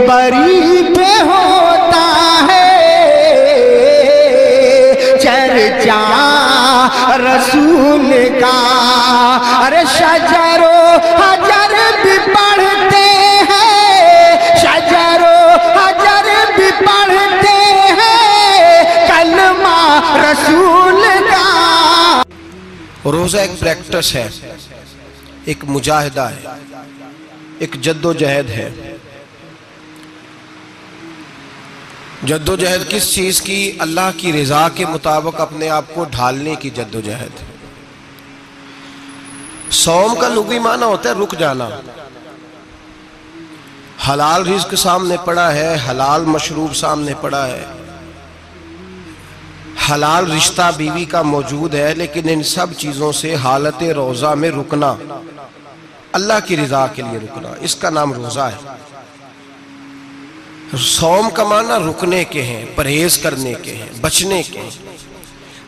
بری پہ ہوتا ہے چرچا رسول کا. ارے شجر و حجر بھی پڑھتے ہیں، شجر و حجر بھی پڑھتے ہیں کلمہ رسول کا. روزہ ایک پریکٹس ہے، ایک مجاہدہ ہے، ایک جد و جہد ہے. جد و جہد کس چیز کی؟ اللہ کی رضا کے مطابق اپنے آپ کو ڈھالنے کی جد و جہد. صوم کا لغوی معنی ہوتا ہے رک جانا. حلال رزق سامنے پڑا ہے، حلال مشروب سامنے پڑا ہے، حلال رشتہ بیوی کا موجود ہے، لیکن ان سب چیزوں سے حالت روزہ میں رکنا، اللہ کی رضا کے لیے رکنا، اس کا نام روزہ ہے. صوم کا معنی رکنے کے ہیں، پرہیز کرنے کے ہیں، بچنے کے ہیں.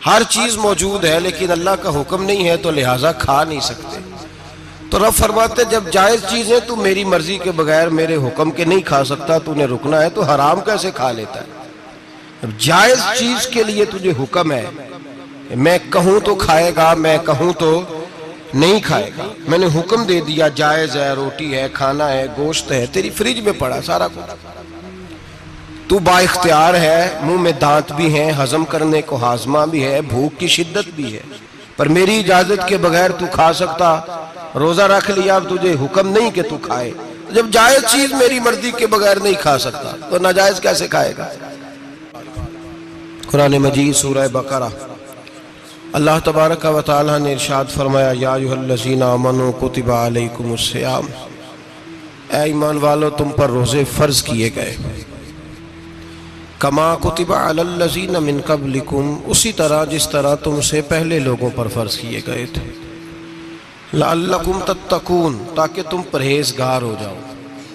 ہر چیز موجود ہے لیکن اللہ کا حکم نہیں ہے تو لہٰذا کھا نہیں سکتے. تو رب فرماتے جب جائز چیزیں تو میری مرضی کے بغیر میرے حکم کے نہیں کھا سکتا، تو نے رکنا ہے تو حرام کیسے کھا لیتا ہے؟ اب جائز چیز کے لیے تجھے حکم ہے، میں کہوں تو کھائے گا، میں کہوں تو نہیں کھائے گا. میں نے حکم دے دیا جائز ہے، روٹی ہے، کھانا ہے، گوشت ہے، تیری فریج میں پڑا سارا کچھ، تو با اختیار ہے، منہ میں دانت بھی ہیں، ہضم کرنے کو ہاضمہ بھی ہے، بھوک کی شدت بھی ہے، پر میری اجازت کے بغیر تو کھا سکتا. روزہ رکھ لیا، اب تجھے حکم نہیں کہ تو کھائے. جب جائز چیز میری مرضی کے بغیر نہیں کھا سکتا تو ناجائز کیسے کھائے گا؟ قرآن مجید سورہ بقرہ اللہ تبارک و تعالی نے ارشاد فرمایا یا ایھا الذین آمنوا کتب علیکم الصیام، اے ایمان والو تم پر روزے فرض کیے گئے، کما کتب علی الذین من قبلکم، اسی طرح جس طرح تم سے پہلے لوگوں پر فرض کیے گئے تھے، لعلکم تتقون، تاکہ تم پرہیزگار ہو جاؤ،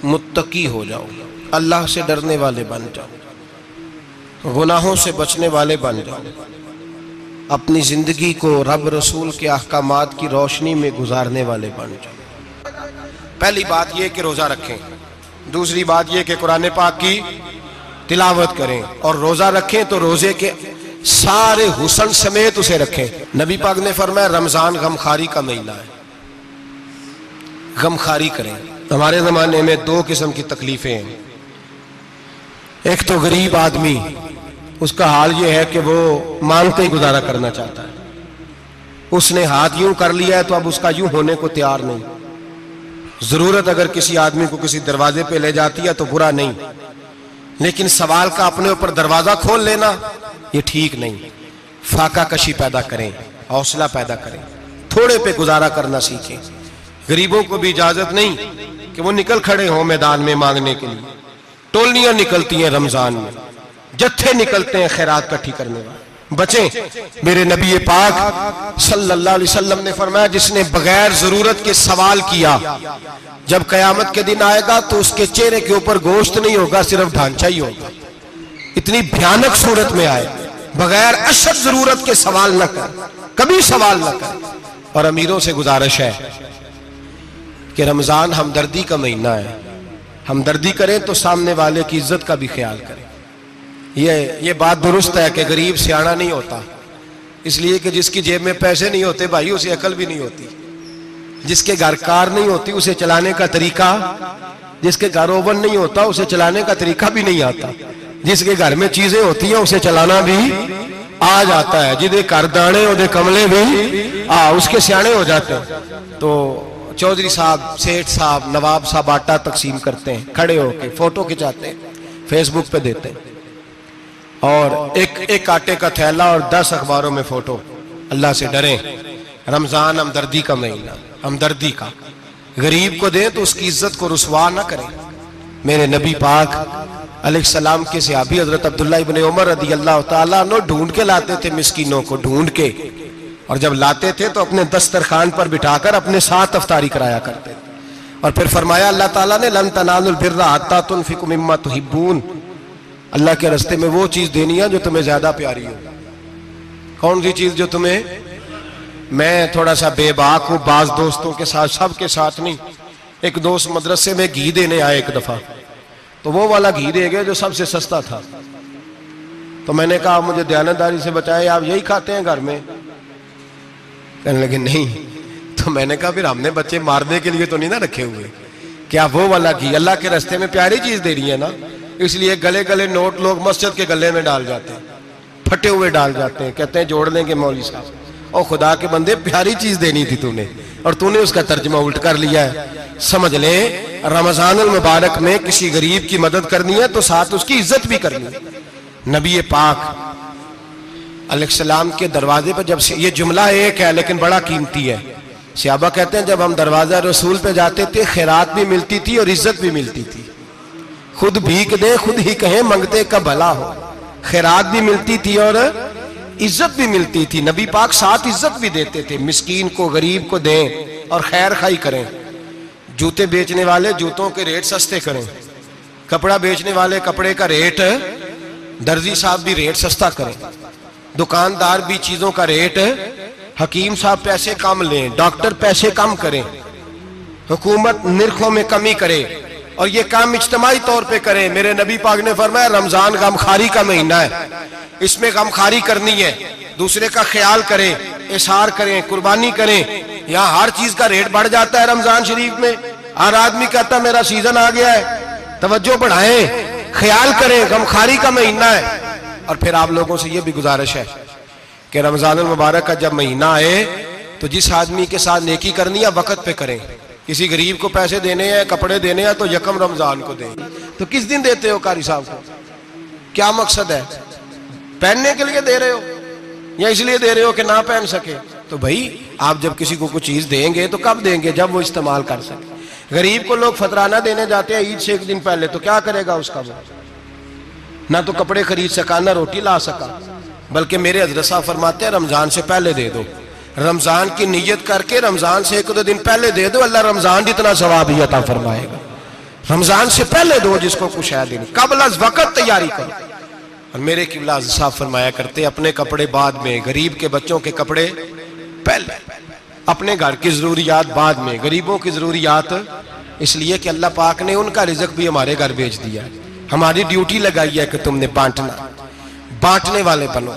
متقی ہو جاؤ، اللہ سے ڈرنے والے بن جاؤ، گناہوں سے بچنے والے بن جاؤ، اپنی زندگی کو رب رسول کے احکامات کی روشنی میں گزارنے والے بن جاؤ. پہلی بات یہ کہ روزہ رکھیں، دوسری بات یہ کہ قرآن پاک کی تلاوت کریں، اور روزہ رکھیں تو روزے کے سارے حسن سمیت اسے رکھیں. نبی پاک نے فرمایا رمضان غمخواری کا مہینہ ہے، غمخواری کریں. ہمارے زمانے میں دو قسم کی تکلیفیں ہیں. ایک تو غریب آدمی، اس کا حال یہ ہے کہ وہ مانگتے ہی گزارا کرنا چاہتا ہے، اس نے ہاتھ یوں کر لیا ہے تو اب اس کا یوں ہونے کو تیار نہیں. ضرورت اگر کسی آدمی کو کسی دروازے پہ لے جاتی ہے تو برا نہیں، لیکن سوال کا اپنے اوپر دروازہ کھول لینا یہ ٹھیک نہیں. فاقہ کشی پیدا کریں، حوصلہ پیدا کریں، تھوڑے پہ گزارا کرنا سیکھیں. غریبوں کو بھی اجازت نہیں کہ وہ نکل کھڑے ہوں میدان میں مانگنے کے لیے. ٹولیاں نکلتی ہیں رمضان میں، جتھے نکلتے ہیں خیرات کٹھی کرنے والے. بچیں. میرے نبی پاک صلی اللہ علیہ وسلم نے فرمایا جس نے بغیر ضرورت کے سوال کیا، جب قیامت کے دن آئے گا تو اس کے چہرے کے اوپر گوشت نہیں ہوگا، صرف ڈھانچہ ہی ہوگا. اتنی بھیانک صورت میں آئے. بغیر اشد ضرورت کے سوال نہ کر، کبھی سوال نہ کر. اور امیروں سے گزارش ہے کہ رمضان ہمدردی کا مہینہ ہے، ہمدردی کریں تو سامنے والے کی عزت کا بھی خیال کریں. یہ بات درست ہے کہ غریب سیاڑا نہیں ہوتا، اس لیے کہ جس کی جیب میں پیسے نہیں ہوتے بھائی اسے عقل بھی نہیں ہوتی. جس کے گھر کار نہیں ہوتی اسے چلانے کا طریقہ، جس کے گھر اوون نہیں ہوتا اسے چلانے کا طریقہ بھی نہیں آتا. جس کے گھر میں چیزیں ہوتی ہیں اسے چلانا بھی آ جاتا ہے. جدے گھر دانے اور دے کملے بھی اس کے سیانے ہو جاتے ہیں. تو چودھری صاحب، سیٹھ صاحب، نواب صاحب آٹا تقسیم کرتے ہیں، کھڑے ہو کے فوٹو کھچاتے ہیں، فیس بک پہ دیتے ہیں، اور ایک آٹے کا تھیلا اور 10 اخباروں میں فوٹو. اللہ سے ڈریں. رمضان ہمدردی کا مہینہ، ہمدردی کا. غریب کو دیں تو اس کی عزت کو رسوا نہ کریں. میرے نبی پاک علیہ السلام کے صحابی حضرت عبداللہ ابن عمر رضی اللہ تعالیٰ عنہ ڈھونڈ کے لاتے تھے مسکینوں کو، ڈھونڈ کے، اور جب لاتے تھے تو اپنے دسترخوان پر بٹھا کر اپنے ساتھ افطاری کرایا کرتے تھے. اور پھر فرمایا اللہ تعالیٰ نے لن تنالوا البر حتی تنفقوا مما تحبون، اللہ کے راستے میں وہ چیز دینی ہے جو تمہیں زیادہ پیاری ہو. کون سی چیز جو تمہیں؟ میں تھوڑا سا بے باک ہوں، بعض دوستوں کے ساتھ، سب کے ساتھ نہیں. ایک دوست مدرسے میں گھی دینے آئے ایک دفعہ، تو وہ والا گھی دے گئے جو سب سے سستا تھا. تو میں نے کہا مجھے دیانتداری سے بچائے, آپ یہی کھاتے ہیں گھر میں؟ کہنے لگے نہیں. تو میں نے کہا پھر ہم نے بچے مارنے کے لیے تو نہیں نہ رکھے ہوئے, کیا وہ والا گھی اللہ کے راستے میں پیاری چیز دے رہی ہے نا, اس لیے گلے گلے نوٹ لوگ مسجد کے گلے میں ڈال جاتے ہیں, پھٹے ہوئے ڈال جاتے ہیں, کہتے ہیں جوڑ لیں گے مولوی صاحب. اور خدا کے بندے پیاری چیز دینی تھی تو نے, اور تو نے اس کا ترجمہ الٹ کر لیا ہے. سمجھ لیں رمضان المبارک میں کسی غریب کی مدد کرنی ہے تو ساتھ اس کی عزت بھی کرنی ہے. نبی پاک علیہ السلام کے دروازے پر جب یہ جملہ ایک ہے لیکن بڑا قیمتی ہے. صحابہ کہتے ہیں جب ہم دروازہ رسول پہ جاتے تھے خیرات بھی ملتی تھی اور عزت بھی ملتی تھی. خود بھیک دیں خود ہی کہیں منگتے کا بھلا ہو. خیرات بھی ملتی تھی اور عزت بھی ملتی تھی. نبی پاک ساتھ عزت بھی دیتے تھے, مسکین کو غریب کو دیں اور خیر خائی کریں. جوتے بیچنے والے جوتوں کے ریٹ سستے کریں, کپڑا بیچنے والے کپڑے کا ریٹ, درزی صاحب بھی ریٹ سستا کریں, دکاندار بھی چیزوں کا ریٹ, حکیم صاحب پیسے کم لیں, ڈاکٹر پیسے کم کریں, حکومت نرخوں میں کمی کرے, اور یہ کام اجتماعی طور پہ کریں. میرے نبی پاک نے فرمایا رمضان غمخواری کا مہینہ ہے, اس میں غمخواری کرنی ہے, دوسرے کا خیال کریں, اظہار کریں, قربانی کریں. یہاں ہر چیز کا ریٹ بڑھ جاتا ہے رمضان شریف میں. ہر آدمی کہتا ہے میرا سیزن آ گیا ہے, توجہ بڑھائیں, خیال کریں, غمخواری کا مہینہ ہے. اور پھر آپ لوگوں سے یہ بھی گزارش ہے کہ رمضان المبارک کا جب مہینہ آئے تو جس آدمی کے ساتھ نیکی کرنی ہے وقت پہ کریں. کسی غریب کو پیسے دینے ہیں, کپڑے دینے ہیں تو یکم رمضان کو دیں. تو کس دن دیتے ہو قاری صاحب کو؟ کیا مقصد ہے؟ پہننے کے لیے دے رہے ہو یا اس لیے دے رہے ہو کہ نہ پہن سکے؟ تو بھائی آپ جب کسی کو کوئی چیز دیں گے تو کب دیں گے؟ جب وہ استعمال کر سکے. غریب کو لوگ فطرانہ دینے جاتے ہیں عید سے ایک دن پہلے, تو کیا کرے گا اس کا؟ وہ نہ تو کپڑے خرید سکا نہ روٹی لا سکا. بلکہ میرے حضرت صاحب فرماتے ہیں رمضان سے پہلے دے دو, رمضان کی نیت کر کے رمضان سے ایک دو دن پہلے دے دو, اللہ رمضان جتنا ثواب ہی عطا فرمائے گا. رمضان سے پہلے دو جس کو کچھ ہے دن, قبل از وقت تیاری کرو. اور میرے قبلہ حضرت صاحب فرمایا کرتے اپنے کپڑے بعد میں, غریب کے بچوں کے کپڑے پہلے, اپنے گھر کی ضروریات بعد میں, غریبوں کی ضروریات. اس لیے کہ اللہ پاک نے ان کا رزق بھی ہمارے گھر بھیج دیا. ہماری ڈیوٹی لگائی ہے کہ تم نے بانٹنا, بانٹنے والے بنو.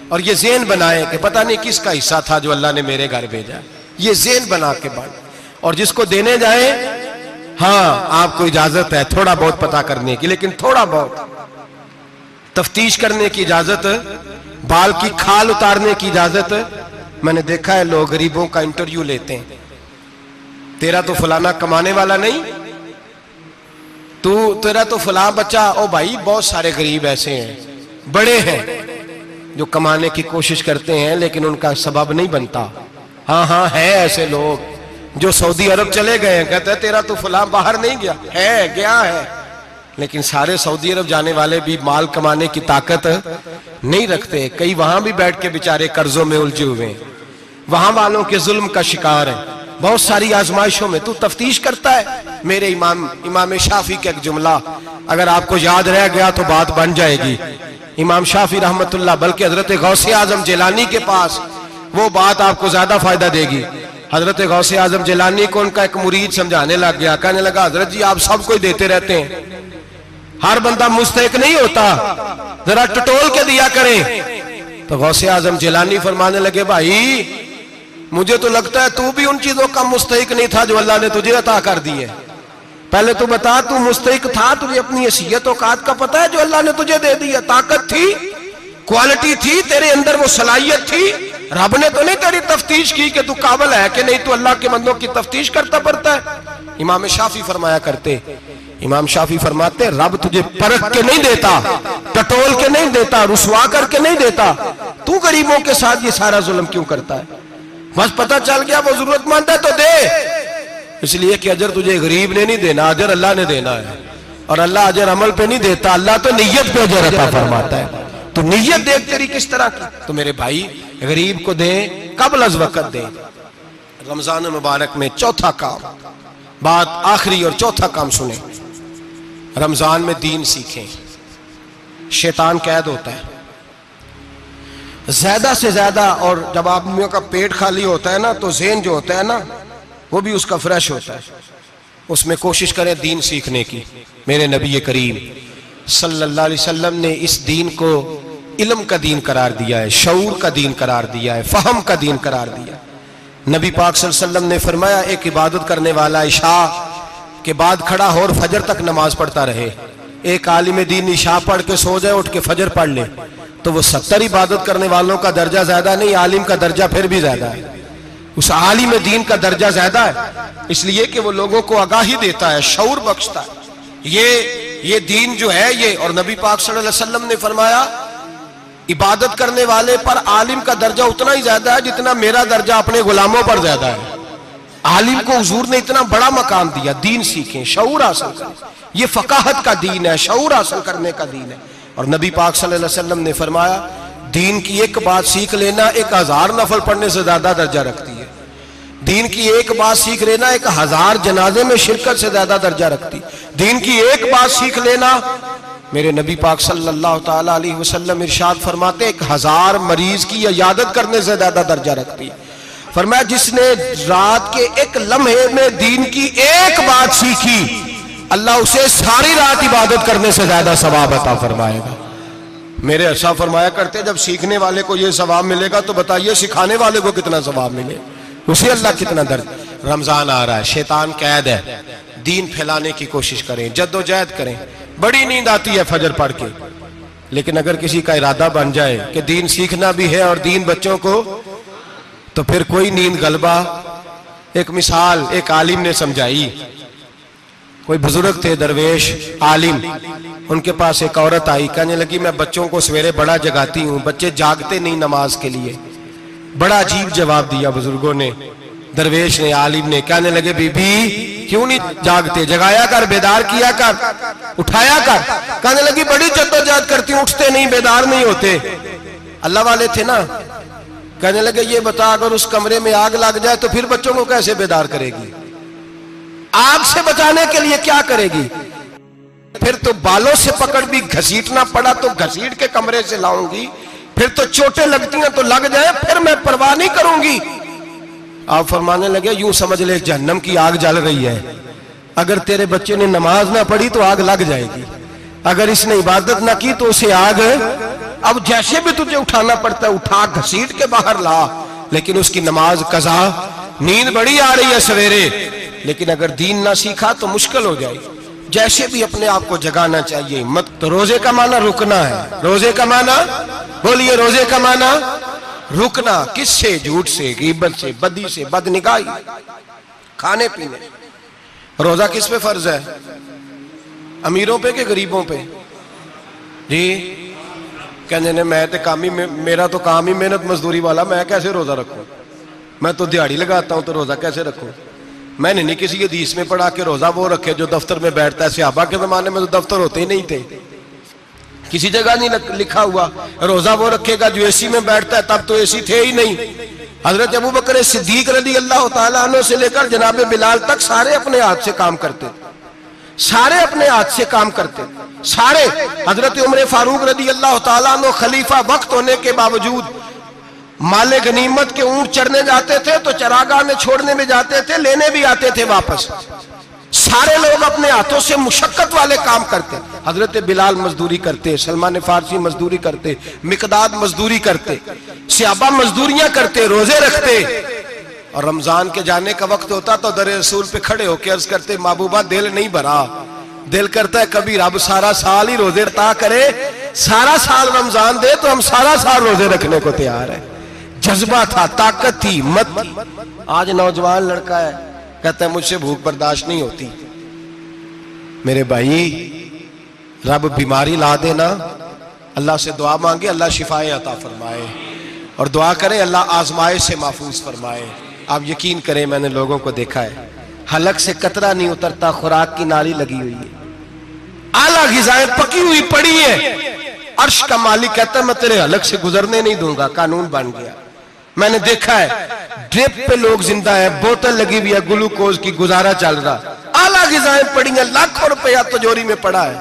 اور یہ ذہن بنائے کہ پتہ نہیں کس کا حصہ تھا جو اللہ نے میرے گھر بھیجا. یہ ذہن بنا کے بانٹ. اور جس کو دینے جائیں, ہاں آپ کو اجازت ہے تھوڑا بہت پتہ کرنے کی, لیکن تھوڑا بہت تفتیش کرنے کی اجازت, بال کی کھال اتارنے کی اجازت. میں نے دیکھا ہے لوگ غریبوں کا انٹرویو لیتے ہیں, تیرا تو فلانا کمانے والا نہیں, تیرا تو فلاں بچہ. او بھائی بہت سارے غریب ایسے ہیں, بڑے ہیں, جو کمانے کی کوشش کرتے ہیں لیکن ان کا سبب نہیں بنتا. ہاں ہے ایسے لوگ جو سعودی عرب چلے گئے ہیں, کہتے ہیں تیرا تو فلاں باہر نہیں گیا ہے, گیا ہے, لیکن سارے سعودی عرب جانے والے بھی مال کمانے کی طاقت نہیں رکھتے. کئی وہاں بھی بیٹھ کے بیچارے قرضوں میں الجھے ہوئے ہیں, وہاں والوں کے ظلم کا شکار ہیں, بہت ساری آزمائشوں میں. تو تفتیش کرتا ہے. میرے امام شافعی کا ایک جملہ اگر آپ کو یاد رہ گیا تو بات بن جائے گی. امام شافعی رحمت اللہ, بلکہ حضرت غوث اعظم جیلانی کے پاس وہ بات آپ کو زیادہ فائدہ دے گی. حضرت غوث اعظم جیلانی کو ان کا ایک مرید سمجھانے لگ گیا, کہنے لگا حضرت جی آپ سب کو ہی دیتے رہتے ہیں, ہر بندہ مستحق نہیں ہوتا, ذرا ٹٹول کے دیا کریں. تو غوث اعظم جیلانی فرمانے لگے بھائی مجھے تو لگتا ہے تو بھی ان چیزوں کا مستحق نہیں تھا جو اللہ نے تجھے عطا کر دی ہے. پہلے تو بتا تو مستحق تھا, تجھے اپنی حیثیت اوقات کا پتہ ہے جو اللہ نے تجھے دے دی ہے؟ طاقت تھی, کوالٹی تھی, تیرے اندر وہ صلاحیت تھی. رب نے تو نہیں تیری تفتیش کی کہ تو قابل ہے کہ نہیں, تو اللہ کے بندوں کی تفتیش کرتا پڑتا ہے. امام شافعی فرمایا کرتے, امام شافعی فرماتے رب تجھے پرکھ کے نہیں دیتا, ٹٹول کے نہیں دیتا, رسوا کر کے نہیں دیتا. تو غریبوں کے ساتھ یہ سارا ظلم کیوں کرتا ہے؟ بس پتہ چل گیا وہ ضرورت مند ہے تو دے. اس لیے کہ اجر تجھے غریب نے نہیں دینا, اجر اللہ نے دینا ہے. اور اللہ اجر عمل پہ نہیں دیتا, اللہ تو نیت پہ اجر عطا فرماتا ہے. تو نیت دیکھ تیری کس طرح کی. تو میرے بھائی غریب کو دیں, قبل از وقت دیں. رمضان مبارک میں چوتھا کام, بات آخری اور چوتھا کام سنیں. رمضان میں دین سیکھیں. شیطان قید ہوتا ہے زیادہ سے زیادہ, اور جب آدمیوں کا پیٹ خالی ہوتا ہے نا تو ذہن جو ہوتا ہے نا وہ بھی اس کا فریش ہوتا ہے. اس میں کوشش کریں دین سیکھنے کی۔ میرے نبی کریم صلی اللہ علیہ وسلم نے اس دین کو علم کا دین قرار دیا ہے، شعور کا دین قرار دیا ہے، فہم کا دین قرار دیا ہے۔ نبی پاک صلی اللہ علیہ وسلم نے فرمایا ایک عبادت کرنے والا عشاء کے بعد کھڑا ہو اور فجر تک نماز پڑھتا رہے، ایک عالم دین عشاء پڑھ کے سو جائے اٹھ کے فجر پڑھ لے تو وہ 70 عبادت کرنے والوں کا درجہ زیادہ نہیں، عالم کا درجہ پھر بھی زیادہ ہے، اس عالم دین کا درجہ زیادہ ہے، اس لیے کہ وہ لوگوں کو آگاہی دیتا ہے، شعور بخشتا ہے۔ یہ دین جو ہے یہ، اور نبی پاک صلی اللہ علیہ وسلم نے فرمایا عبادت کرنے والے پر عالم کا درجہ اتنا ہی زیادہ ہے جتنا میرا درجہ اپنے غلاموں پر زیادہ ہے۔ عالم کو حضور نے اتنا بڑا مقام دیا، دین سیکھیں، شعور حاصل کریں، یہ فقاہت کا دین ہے، شعور حاصل کرنے کا دین ہے۔ اور نبی پاک صلی اللہ علیہ وسلم نے فرمایا دین کی ایک بات سیکھ لینا 1000 نفل پڑھنے سے زیادہ درجہ رکھتی ہے، دین کی ایک بات سیکھ لینا 1000 جنازے میں شرکت سے زیادہ درجہ رکھتی، دین کی ایک بات سیکھ لینا، میرے نبی پاک صلی اللہ تعالی علیہ وسلم ارشاد فرماتے 1000 مریض کی عیادت کرنے سے زیادہ درجہ رکھتی ہے۔ فرمایا جس نے رات کے ایک لمحے میں دین کی ایک بات سیکھی اللہ اسے ساری رات عبادت کرنے سے زیادہ ثواب عطا فرمائے گا۔ میرے ارشاد فرمایا کرتے جب سیکھنے والے کو یہ ثواب ملے گا تو بتائیے سکھانے والے کو کتنا ثواب ملے، اسے اللہ کتنا درد۔ رمضان آ رہا ہے، شیطان قید ہے، دین پھیلانے کی کوشش کریں، جد و جہد کریں۔ بڑی نیند آتی ہے فجر پڑھ کے، لیکن اگر کسی کا ارادہ بن جائے کہ دین سیکھنا بھی ہے اور دین بچوں کو، تو پھر کوئی نیند غلبہ۔ ایک مثال ایک عالم نے سمجھائی، کوئی بزرگ تھے درویش عالم، ان کے پاس ایک عورت آئی، کہنے لگی میں بچوں کو سویرے بڑا جگاتی ہوں، بچے جاگتے نہیں نماز کے لیے۔ بڑا عجیب جواب دیا بزرگوں نے، درویش نے، عالم نے، کہنے لگے بی بی کیوں نہیں جاگتے، جگایا کر، بیدار کیا کر، اٹھایا کر۔ کہنے لگی بڑی جدوجہد کرتی ہوں، اٹھتے نہیں، بیدار نہیں ہوتے۔ اللہ والے تھے نا۔ کہنے لگے یہ بتا اگر اس کمرے میں آگ لگ جائے تو پھر بچوں کو کیسے بیدار کرے گی، آگ سے بچانے کے لیے کیا کرے گی؟ پھر تو بالوں سے پکڑ بھی گھسیٹنا پڑا تو گھسیٹ کے کمرے سے لاؤں گی، پھر تو چوٹیں لگتی ہیں تو لگ جائے، پھر میں پرواہ نہیں کروں گی۔ آپ فرمانے لگے یوں سمجھ لے جہنم کی آگ جل رہی ہے، اگر تیرے بچے نے نماز نہ پڑھی تو آگ لگ جائے گی، اگر اس نے عبادت نہ کی تو اسے آگ، اب جیسے بھی تجھے اٹھانا پڑتا ہے اٹھا گھسیٹ کے باہر لا، لیکن اس کی نماز قضا۔ نیند بڑی آ رہی ہے سویرے، لیکن اگر دین نہ سیکھا تو مشکل ہو جائے۔ جیسے بھی اپنے آپ کو جگانا چاہیے مت۔ تو روزے کا معنی رکنا ہے، روزے کا معنی بولیے، روزے کا معنی رکنا۔ کس سے؟ جھوٹ سے، غیبت سے، بدی سے، بدنگاہی، کھانے پینے۔ روزہ کس پہ فرض ہے؟ امیروں پہ کہ غریبوں پہ؟ جی کہنے نے میں تو کام ہی، میرا تو کام ہی محنت مزدوری والا، میں کیسے روزہ رکھوں؟ میں تو دیہڑی لگاتا ہوں تو روزہ کیسے رکھوں؟ میں نے نہیں کسی حدیث میں پڑھا کہ روزہ وہ رکھے جو دفتر میں بیٹھتا ہے۔ صحابہ کے زمانے میں تو دفتر ہوتے ہی نہیں تھے، کسی جگہ نہیں لکھا ہوا روزہ وہ رکھے گا جو اے سی میں بیٹھتا ہے، تب تو اے سی تھے ہی نہیں۔ حضرت ابوبکر صدیق رضی اللہ تعالیٰ عنہ سے لے کر جناب بلال تک سارے اپنے ہاتھ سے کام کرتے، سارے اپنے ہاتھ سے کام کرتے، سارے۔ حضرت عمر فاروق رضی اللہ تعالیٰ عنہ خلیفہ وقت ہونے کے باوجود مال غنیمت کے اونٹ چرنے جاتے تھے تو چراگاہ میں چھوڑنے میں جاتے تھے، لینے بھی آتے تھے واپس۔ سارے لوگ اپنے ہاتھوں سے مشقت والے کام کرتے، حضرت بلال مزدوری کرتے، سلمان فارسی مزدوری کرتے، مقداد مزدوری کرتے، صحابہ مزدوریاں کرتے، روزے رکھتے۔ اور رمضان کے جانے کا وقت ہوتا تو در رسول پہ کھڑے ہو کے عرض کرتے محبوبہ دل نہیں بھرا، دل کرتا ہے کبھی رب سارا سال ہی روزے عطا کرے، سارا سال رمضان دے تو ہم سارا سال روزے رکھنے کو تیار ہیں۔ جذبہ تھا، طاقت تھی، ہمت تھی۔ آج نوجوان لڑکا ہے کہتا ہے مجھ سے بھوک برداشت نہیں ہوتی۔ میرے بھائی رب بیماری لا دینا، اللہ سے دعا مانگے اللہ شفائیں عطا فرمائے، اور دعا کریں اللہ آزمائش سے محفوظ فرمائے۔ آپ یقین کریں میں نے لوگوں کو دیکھا ہے حلق سے قطرہ نہیں اترتا، خوراک کی نالی لگی ہوئی ہے، اعلیٰ غذائیں پکی ہوئی پڑی ہیں، عرش کا مالک کہتا ہے میں تیرے حلق سے گزرنے نہیں دوں گا، قانون بن گیا۔ میں نے دیکھا ہے ڈرپ پہ لوگ زندہ ہے، بوتل لگی ہوئی ہے گلوکوز کی، گزارا چل رہا، اعلیٰ غذائیں پڑی ہیں، لاکھوں روپیہ تجوری میں پڑا ہے۔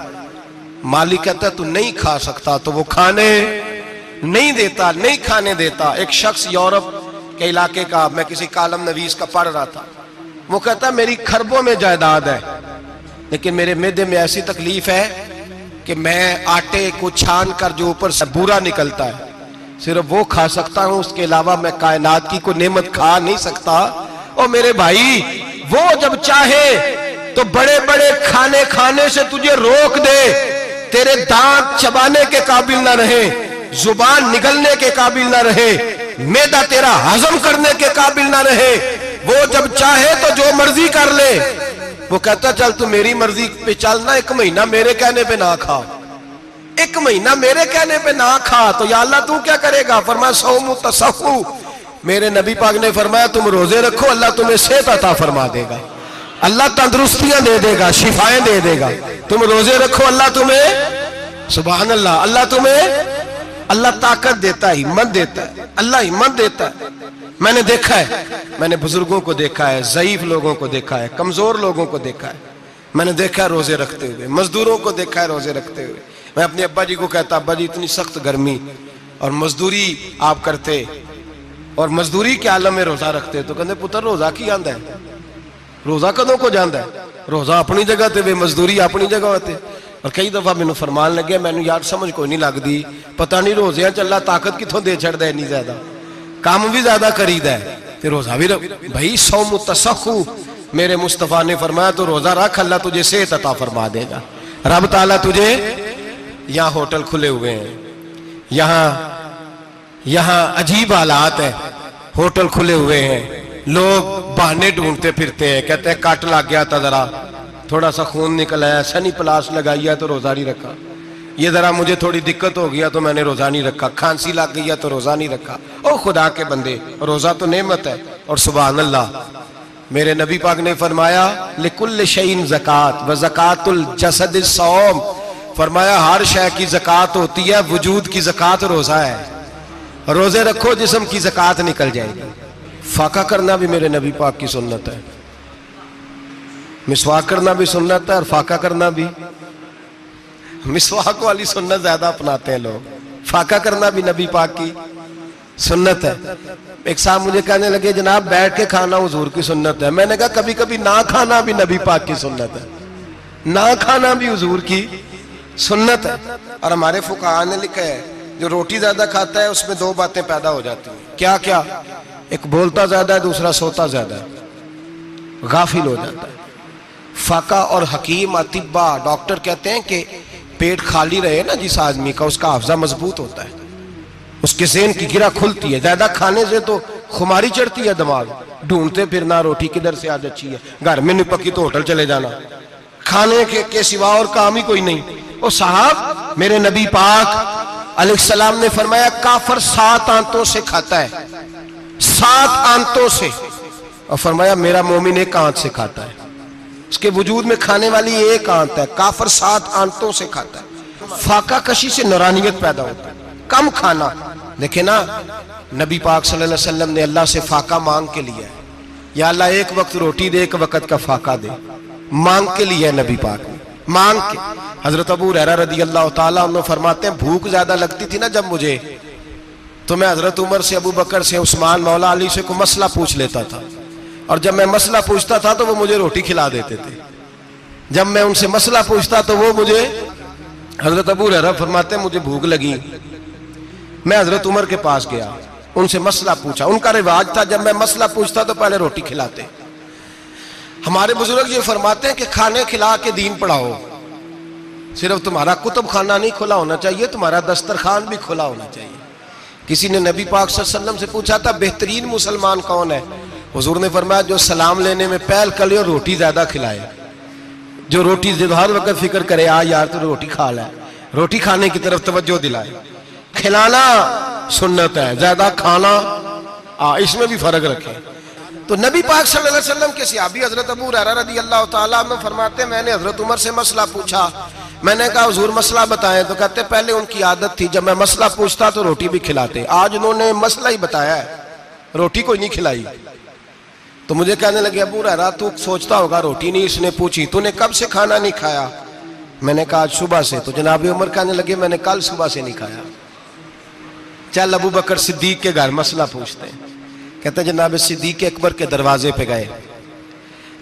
مالک کہتا ہے تو نہیں کھا سکتا، تو وہ کھانے نہیں دیتا، نہیں کھانے دیتا۔ ایک شخص یورپ کے علاقے کا، میں کسی کالم نویس کا پڑھ رہا تھا، وہ کہتا میری خربوں میں جائیداد ہے لیکن میرے معدے میں ایسی تکلیف ہے کہ میں آٹے کو چھان کر جو اوپر سے بورا نکلتا ہے صرف وہ کھا سکتا ہوں، اس کے علاوہ میں کائنات کی کوئی نعمت کھا نہیں سکتا۔ اور میرے بھائی وہ جب چاہے تو بڑے بڑے کھانے کھانے سے تجھے روک دے، تیرے دانت چبانے کے قابل نہ رہے، زبان نگلنے کے قابل نہ رہے، معدہ تیرا ہضم کرنے کے قابل نہ رہے، وہ جب چاہے تو جو مرضی کر لے۔ وہ کہتا چل تو میری مرضی پہ چلنا، 1 مہینہ میرے کہنے پہ نہ کھا، 1 مہینہ میرے کہنے پہ نہ کھا تو یا اللہ تو کیا کرے گا؟ فرمایا صوم تصحو، میرے نبی پاک نے فرمایا تم روزے رکھو، اللہ تمہیں صحت عطا فرما دے گا، اللہ تندرستیاں دے دے گا، شفائیں دے دے گا۔ تم روزے رکھو، اللہ تمہیں، سبحان اللہ، اللہ تمہیں، اللہ طاقت دیتا ہے، ہمت دیتا ہے، اللہ ہمت دیتا ہے۔ میں نے دیکھا ہے، میں نے بزرگوں کو دیکھا ہے، ضعیف لوگوں کو دیکھا ہے، کمزور لوگوں کو دیکھا ہے، میں نے دیکھا ہے روزے رکھتے ہوئے، مزدوروں کو دیکھا ہے روزے رکھتے ہوئے۔ میں اپنے ابا جی کو کہتا ابا جی اتنی سخت گرمی اور مزدوری آپ کرتے اور مزدوری کے عالم میں روزہ رکھتے تو کہتے پتر روزہ کی آندا ہے، روزہ کدوں کو جاندا ہے، روزہ اپنی جگہ تے بے مزدوری اپنی جگہ ہوتے۔ اور کئی دفعہ مینوں فرمان لگے، مینوں یار سمجھ کوئی نہیں لگدی، پتہ نہیں روزیاں چ اللہ طاقت کتھوں دے چھڑدا ہے نہیں زیادہ، کام بھی زیادہ کریدا ہے تے روزہ بھی بھائی صوم تصحو، میرے مصطفیٰ نے فرمایا تو روزہ رکھ، اللہ تجھے صحت عطا فرما دے گا۔ رب تعالیٰ تجھے، یہاں ہوٹل کھلے ہوئے ہیں، یہاں عجیب حالات ہیں، ہوٹل کھلے ہوئے ہیں، لوگ بہانے ڈھونڈتے پھرتے ہیں، کہتے ہیں کٹ لگ گیا تھا ذرا، تھوڑا سا خون نکل آیا، سنی پلاس لگائی ہے تو روزہ نہیں رکھا، یہ ذرا مجھے تھوڑی دقت ہو گیا تو میں نے روزہ نہیں رکھا، کھانسی لگ گئی ہے تو روزہ نہیں رکھا۔ او خدا کے بندے، روزہ تو نعمت ہے۔ اور سبحان اللہ، میرے نبی پاک نے فرمایا لِكُلِّ شَيْءٍ زکات وَزَكَاتُ الْجَسَدِ الصَّوْمُ، فرمایا ہر شے کی زکات ہوتی ہے، وجود کی زکات روزہ ہے، روزے رکھو جسم کی زکات نکل جائے گی۔ فاقہ کرنا بھی میرے نبی پاک کی سنت ہے، مسواک کرنا بھی سنت ہے اور فاقہ کرنا بھی۔ مسواک والی سنت زیادہ اپناتے ہیں لوگ، فاقہ کرنا بھی نبی پاک کی سنت ہے۔ ایک صاحب مجھے کہنے لگے جناب بیٹھ کے کھانا حضور کی سنت ہے، میں نے کہا کبھی کبھی نہ کھانا بھی نبی پاک کی سنت ہے، نہ کھانا بھی حضور کی سنت ہے۔ اور ہمارے فقہاء نے لکھا ہے جو روٹی زیادہ کھاتا ہے اس میں 2 باتیں پیدا ہو جاتی ہیں، کیا کیا؟ ایک بولتا زیادہ ہے، دوسرا سوتا زیادہ ہے، غافل ہو جاتا ہے۔ فقہ اور حکیم اطباء ڈاکٹر کہتے ہیں کہ پیٹ خالی رہے نا جس آدمی کا، اس کا حافظہ مضبوط ہوتا ہے، اس کے ذہن کی گرہ کھلتی ہے۔ زیادہ کھانے سے تو خماری چڑھتی ہے، دماغ ڈھونڈتے پھرنا روٹی کدھر سے آج اچھی ہے، گھر میں نہیں پکی تو ہوٹل چلے جانا، کھانے کے سوا اور کام ہی کوئی نہیں۔ اور صاحب میرے نبی پاک علیہ السلام نے فرمایا کافر 7 آنتوں سے کھاتا ہے، 7 آنتوں سے، اور فرمایا میرا مومن 1 آنت سے کھاتا ہے، اس کے وجود میں کھانے والی 1 آنت ہے، کافر 7 آنتوں سے کھاتا ہے۔ فاقہ کشی سے نورانیت پیدا ہوتا ہے، کم کھانا۔ دیکھیں نا نبی پاک صلی اللہ علیہ وسلم نے اللہ سے فاقہ مانگ کے لیا ہے، یا اللہ 1 وقت روٹی دے، 1 وقت کا فاقہ دے، مانگ کے لیا ہے نبی پاک نے، مانگ کے۔ حضرت ابو ہریرہ رضی اللہ تعالیٰ عنہ فرماتے ہیں بھوک زیادہ لگتی تھی نا جب مجھے، تو میں حضرت عمر سے، ابو بکر سے، عثمان، مولا علی سے کوئی مسئلہ پوچھ لیتا تھا، اور جب میں مسئلہ پوچھتا تھا تو وہ مجھے روٹی کھلا دیتے تھے، جب میں ان سے مسئلہ پوچھتا تو وہ مجھے، حضرت ابو ہریرہ فرماتے ہیں مجھے بھوک لگی، میں حضرت عمر کے پاس گیا، ان سے مسئلہ پوچھا، ان کا رواج تھا جب میں مسئلہ پوچھتا تو پہلے روٹی کھلاتے۔ ہمارے بزرگ یہ فرماتے ہیں کہ کھانے کھلا کے دین پڑھاؤ، صرف تمہارا کتب خانہ نہیں کھلا ہونا چاہیے، تمہارا دسترخوان بھی کھلا ہونا چاہیے۔ کسی نے نبی پاک صلی اللہ علیہ وسلم سے پوچھا تھا بہترین مسلمان کون ہے؟ حضور نے فرمایا جو سلام لینے میں پہل کرے اور روٹی زیادہ کھلائے، جو روٹی ہر وقت فکر کرے آ یار تو روٹی کھا لے، روٹی کھانے کی طرف توجہ دلائے۔ کھلانا سنت ہے، زیادہ کھانا اس میں بھی فرق رکھے۔ تو نبی پاک صلی اللہ علیہ وسلم کے صحابی حضرت ابو ہریرہ رضی اللہ تعالیٰ عنہ فرماتے ہیں میں نے حضرت عمر سے مسئلہ پوچھا، میں نے کہا حضور مسئلہ بتائیں، تو کہتے پہلے ان کی عادت تھی جب میں مسئلہ پوچھتا تو روٹی بھی کھلاتے، آج انہوں نے مسئلہ ہی بتایا ہے، روٹی کوئی نہیں کھلائی۔ تو مجھے کہنے لگے ابو ہریرہ تو سوچتا ہوگا روٹی نہیں اس نے پوچھی، تو نے کب سے کھانا نہیں کھایا؟ میں نے کہا آج صبح سے۔ تو جناب عمر کہنے لگے میں نے کل صبح سے نہیں کھایا۔ چل ابو بکر صدیق کے گھر مسئلہ پوچھتے ہیں، کہتے ہیں جناب صدیق اکبر کے دروازے پہ گئے،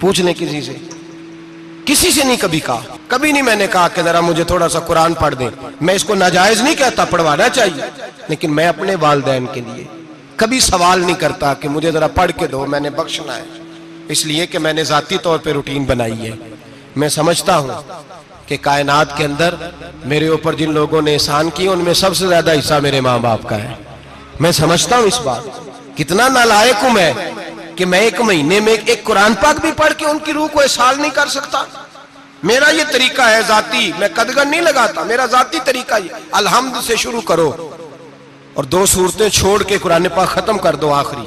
پوچھ لیں کسی سے نہیں کبھی کہا، کبھی نہیں میں نے کہا کہ ذرا مجھے تھوڑا سا قرآن پڑھ دیں۔ میں اس کو ناجائز نہیں کہتا، پڑھوانا چاہیے، لیکن میں اپنے والدین کے لیے کبھی سوال نہیں کرتا کہ مجھے ذرا پڑھ کے دو، میں نے بخشنا ہے، اس لیے کہ میں نے ذاتی طور پہ روٹین بنائی ہے۔ میں سمجھتا ہوں کہ کائنات کے اندر میرے اوپر جن لوگوں نے احسان کیے ان میں سب سے زیادہ حصہ میرے ماں باپ کا ہے۔ میں سمجھتا ہوں اس بات، کتنا نالائق ہوں میں کہ میں ایک مہینے میں ایک قرآن پاک بھی پڑھ کے ان کی روح کو احسال نہیں کر سکتا۔ میرا یہ طریقہ ہے ذاتی، میں قدغن نہیں لگاتا، میرا ذاتی طریقہ یہ، الحمد سے شروع کرو اور 2 سورتیں چھوڑ کے قرآن پاک ختم کر دو آخری،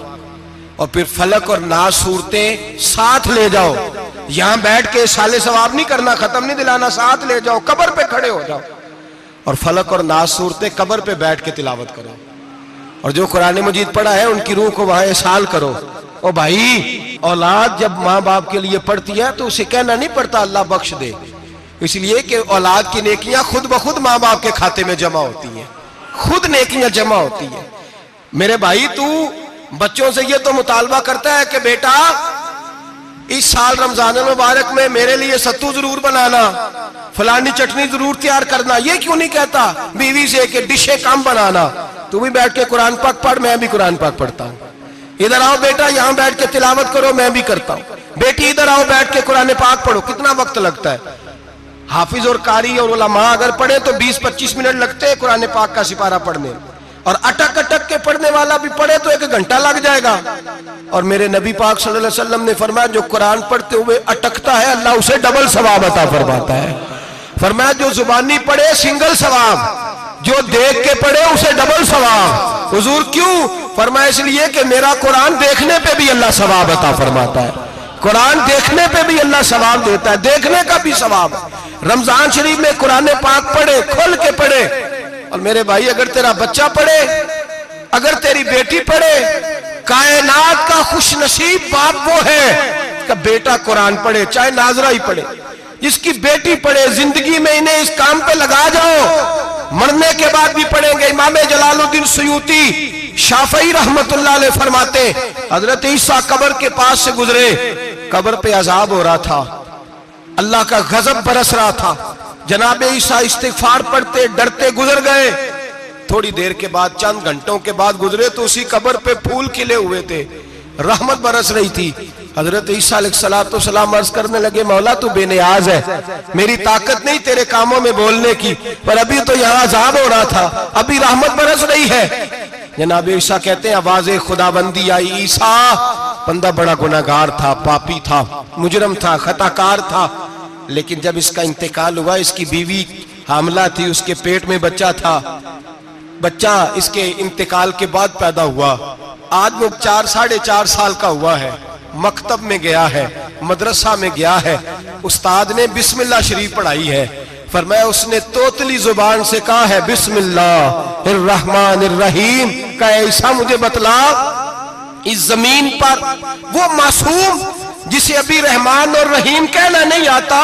اور پھر فلق اور ناس صورتیں ساتھ لے جاؤ، یہاں بیٹھ کے سالے ثواب نہیں کرنا، ختم نہیں دلانا، ساتھ لے جاؤ، قبر پہ کھڑے ہو جاؤ اور فلق اور ناس صورتیں قبر پہ بیٹھ کے تلاوت کرو، اور جو قرآن مجید پڑھا ہے ان کی روح کو وہاں احسال کرو۔ او بھائی، اولاد جب ماں باپ کے لیے پڑھتی ہے تو اسے کہنا نہیں پڑتا اللہ بخش دے، اس لیے کہ اولاد کی نیکیاں خود بخود ماں باپ کے کھاتے میں جمع ہوتی ہیں، خود نیکیاں جمع ہوتی ہیں۔ میرے بھائی، تو بچوں سے یہ تو مطالبہ کرتا ہے کہ بیٹا اس سال رمضان المبارک میں میرے لیے ستو ضرور بنانا، فلانی چٹنی ضرور تیار کرنا، یہ کیوں نہیں کہتا بیوی سے کہ ڈشیں کم بنانا، تو بھی بیٹھ کے قرآن پاک پڑھ، میں بھی قرآن پاک پڑھتا ہوں، ادھر آؤ بیٹا یہاں بیٹھ کے تلاوت کرو، میں بھی کرتا ہوں، بیٹی ادھر آؤ بیٹھ کے قرآن پاک پڑھو۔ کتنا وقت لگتا ہے؟ حافظ اور قاری اور علماء اگر پڑھے تو 20-25 منٹ لگتے ہیں قرآن پاک کا سپارہ پڑھنے، اور اٹک اٹک کے پڑھنے والا بھی پڑھے تو 1 گھنٹہ لگ جائے گا۔ اور میرے نبی پاک صلی اللہ علیہ وسلم نے فرمایا جو قرآن پڑھتے ہوئے اٹکتا ہے اللہ اسے ڈبل ثواب عطا فرماتا ہے۔ فرمایا جو زبانی پڑھے سنگل ثواب، جو دیکھ کے پڑھے اسے ڈبل ثواب۔ حضور کیوں؟ فرمایا اس لیے کہ میرا قرآن دیکھنے پہ بھی اللہ ثواب عطا فرماتا ہے، قرآن دیکھنے پہ بھی اللہ ثواب دیتا ہے، دیکھنے کا بھی ثواب۔ رمضان شریف میں قرآن پاک پڑھے، کھول کے پڑھے، اور میرے بھائی اگر تیرا بچہ پڑھے، اگر تیری بیٹی پڑھے، کائنات کا خوش نصیب باپ وہ ہے کہ بیٹا قرآن پڑھے، چاہے ناظرہ ہی پڑھے، جس کی بیٹی پڑھے۔ زندگی میں انہیں اس کام پہ لگا جاؤ، مرنے کے بعد بھی پڑھیں گے۔ امام جلال الدین سیوطی شافعی رحمت اللہ علیہ فرماتے حضرت عیسیٰ قبر کے پاس سے گزرے، قبر پہ عذاب ہو رہا تھا، اللہ کا غضب برس رہا تھا، جناب عیسیٰ استغفار پڑھتے ڈرتے گزر گئے۔ تھوڑی دیر کے بعد، چند گھنٹوں کے بعد گزرے تو اسی قبر پہ پھول کھلے ہوئے تھے، رحمت برس رہی تھی۔ حضرت عیسیٰ علیہ السلام عرض کرنے لگے مولا تو بے نیاز ہے، میری طاقت نہیں تیرے کاموں میں بولنے کی، پر ابھی تو یہاں عذاب ہو رہا تھا، ابھی رحمت برس رہی ہے۔ جناب عیسیٰ کہتے ہیں آواز خدا بندی آئی، عیسیٰ بندہ بڑا گناہگار تھا، پاپی تھا، مجرم تھا، خطا کار تھا، لیکن جب اس کا انتقال ہوا، اس کی بیوی حاملہ تھی، اس کے پیٹ میں بچہ تھا، بچہ اس کے انتقال کے بعد پیدا ہوا، آج وہ 4-4.5 سال کا ہوا ہے، مکتب میں گیا ہے، مدرسہ میں گیا ہے، استاد نے بسم اللہ شریف پڑھائی ہے، فرمایا اس نے توتلی زبان سے کہا ہے بسم اللہ الرحمن الرحیم، کہا عیسیٰ مجھے بتلا اس زمین پر وہ معصوم جسے ابھی رحمان اور رحیم کہنا نہیں آتا،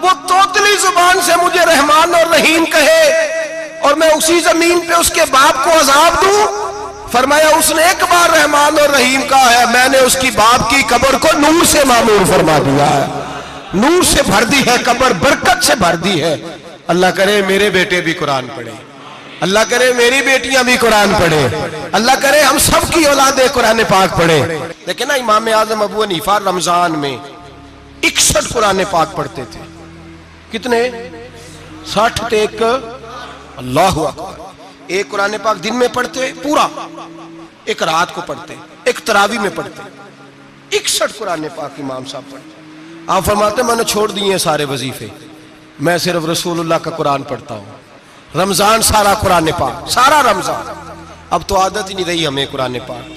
وہ توتلی زبان سے مجھے رحمان اور رحیم کہے اور میں اسی زمین پہ اس کے باپ کو عذاب دوں؟ فرمایا اس نے ایک بار رحمان اور رحیم کہا ہے، میں نے اس کی باپ کی قبر کو نور سے معمور فرما دیا ہے، نور سے بھر دی ہے قبر، برکت سے بھر دی ہے۔ اللہ کرے میرے بیٹے بھی قرآن پڑھے، اللہ کرے میری بیٹیاں بھی قرآن پڑھے، اللہ کرے ہم سب کی اولادیں قرآن پاک پڑھے۔ لیکن نا امام اعظم ابو حنیفہ رمضان میں 61 قرآن پاک پڑھتے تھے، کتنے؟ 60 تے ایک، اللہ اکبر، ایک قرآن پاک دن میں پڑھتے پورا، ایک رات کو پڑھتے، ایک تراویح میں پڑھتے، 61 قرآن پاک امام صاحب پڑھتے۔ آپ فرماتے میں نے چھوڑ دیے سارے وظیفے، میں صرف رسول اللہ کا قرآن پڑھتا ہوں، رمضان سارا قرآن پاک، سارا رمضان۔ اب تو عادت ہی نہیں رہی ہمیں قرآن پاک،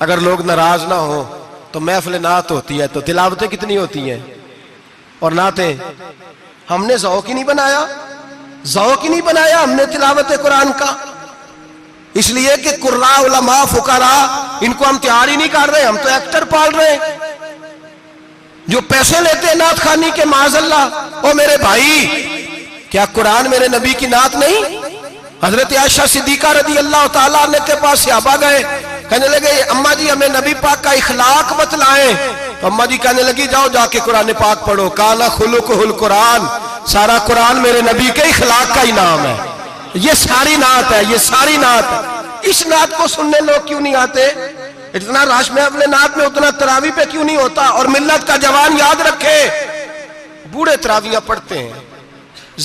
اگر لوگ ناراض نہ ہوں تو محفل نعت ہوتی ہے تو تلاوتیں کتنی ہوتی ہیں، اور نعتیں ہم نے ذوق ہی نہیں بنایا، ذوق ہی نہیں بنایا ہم نے تلاوت قرآن کا، اس لیے کہ قراء علماء فقراء ان کو ہم تیار ہی نہیں کر رہے، ہم تو ایکٹر پال رہے ہیں جو پیسے لیتے ہیں نعت خوانی کے، معاذ اللہ۔ او میرے بھائی، کیا قرآن میرے نبی کی نعت نہیں؟ حضرت عائشہ صدیقہ رضی اللہ تعالیٰ عنہ کے پاس صحابہ گئے، کہنے لگے اماں جی ہمیں نبی پاک کا اخلاق بتلائیں. تو اماں جی کہنے لگی جاؤ جا کے قرآن پاک پڑھو. کانا خلقہ القرآن، سارا قرآن میرے نبی کے اخلاق کا ہی نام ہے. یہ ساری نعت ہے، یہ ساری نعت ہے. اس نعت کو سننے لوگ کیوں نہیں آتے؟ اتنا رش میں اپنے نعت میں اتنا تراویح پہ کیوں نہیں ہوتا؟ اور ملت کا جوان یاد رکھے، بوڑھے تراویحاں پڑھتے ہیں،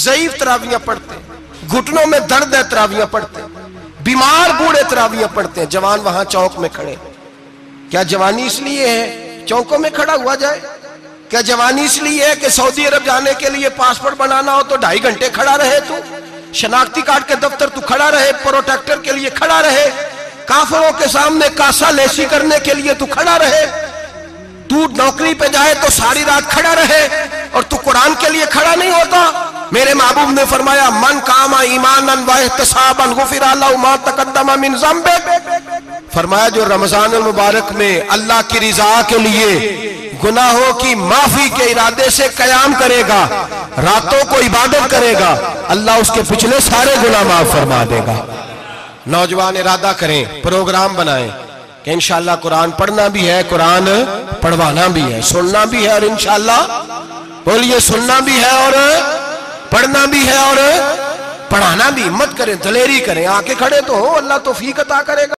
ضعیف تراویحاں پڑھتے ہیں، گھٹنوں میں درد ہے تراویحاں پڑھتے ہیں، بیمار بوڑھے تراویحاں پڑھتے ہیں. جوان وہاں چوک میں کھڑے. کیا جوانی اس لیے ہے چوکوں میں کھڑا ہوا جائے؟ کیا جوانی اس لیے ہے کہ سعودی عرب جانے کے لیے پاسپورٹ بنانا ہو تو 2.5 گھنٹے کھڑا رہے؟ تو شناختی کارڈ کے دفتر تو کھڑا رہے، پروٹیکٹر کے لیے کھڑا رہے، کافروں کے سامنے کاسا لیسی کرنے کے لیے تو کھڑا رہے، تو نوکری پہ جائے تو ساری رات کھڑا رہے، اور تو قرآن کے لیے کھڑا نہیں ہوتا؟ میرے محبوب نے فرمایا من قام ایمانا و احتسابا غفر له ما تقدم من ذنبه. فرمایا جو رمضان المبارک میں اللہ کی رضا کے لیے گناہوں کی معافی کے ارادے سے قیام کرے گا، راتوں کو عبادت کرے گا، اللہ اس کے پچھلے سارے گناہ معاف فرما دے گا. نوجوان ارادہ کریں، پروگرام بنائیں کہ انشاءاللہ قرآن پڑھنا بھی ہے، قرآن پڑھوانا بھی ہے، سننا بھی ہے، اور انشاءاللہ بولیے سننا بھی ہے اور پڑھنا بھی ہے اور پڑھانا بھی. ہمت کریں، دلیری کریں، آ کے کھڑے تو ہو، اللہ توفیق عطا کرے گا.